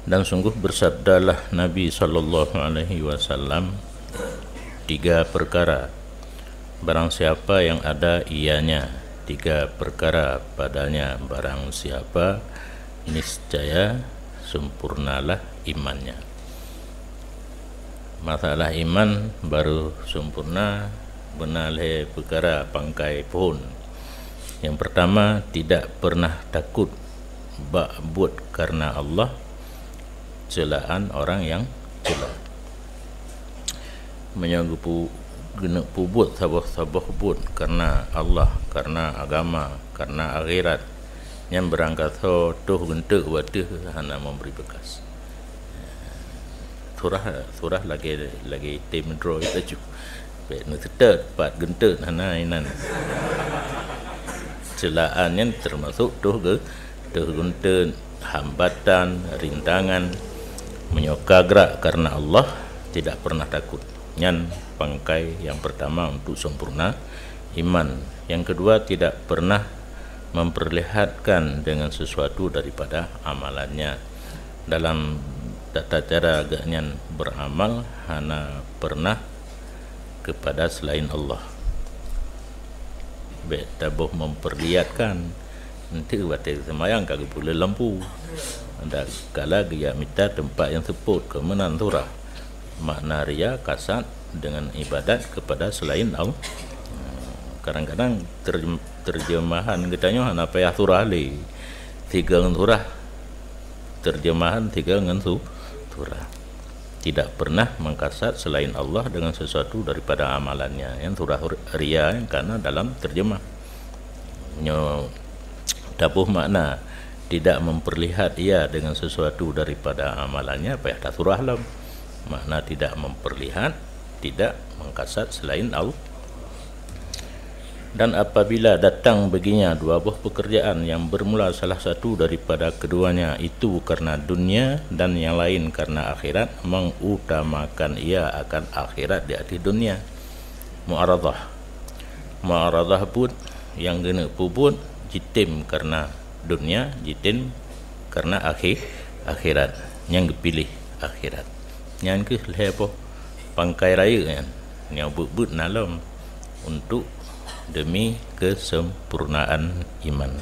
Dan sungguh bersabdalah Nabi SAW, 3 perkara barang siapa yang ada ianya, 3 perkara padanya barang siapa, niscaya sempurnalah imannya. Masalah iman baru sempurna benalhe perkara pangkai pohon. Yang pertama, tidak pernah takut buat karena Allah, celaan orang yang celah. Menyanggup guna buat sabah buat karena Allah, karena agama, karena akhirat. Yang berangkat tuh bentuk waduh hana memberi bekas. Surah lagi tim draw itu juga. Bet nutet pat gentet hana inan. Celaannya termasuk tuh gentet, hambatan, rintangan, menyoka gerak karena Allah, tidak pernah takut. Yang pangkai yang pertama untuk sempurna iman. Yang kedua, tidak pernah memperlihatkan dengan sesuatu daripada amalannya. Dalam tata cara agaknya beramal hana pernah kepada selain Allah. Tabuh memperlihatkan nanti batik semayang kagak boleh lampu. Ada kala dia minta tempat yang seput kemenan turah. Makna ria kasat dengan ibadat kepada selain Allah. Kadang-kadang terjemahan katanya hana payah surah li 3 ngan surah, terjemahan 3 ngan surah. Tidak pernah mengkasat selain Allah dengan sesuatu daripada amalannya. Yang surah ria karena dalam terjemah dapuh makna tidak memperlihat ia dengan sesuatu daripada amalannya, payah tak surah lam. Makna tidak memperlihat, tidak mengkasat selain Allah. Dan apabila datang baginya 2 buah pekerjaan yang bermula salah satu daripada keduanya itu karena dunia dan yang lain karena akhirat, mengutamakan ia akan akhirat di atas dunia. Mu'aradah pun yang gena puput jitim karena dunia, jitim karena akhirat. Yang dipilih akhirat. Yang ke lepo pangkai raya kan, yang but nalam untuk demi kesempurnaan iman.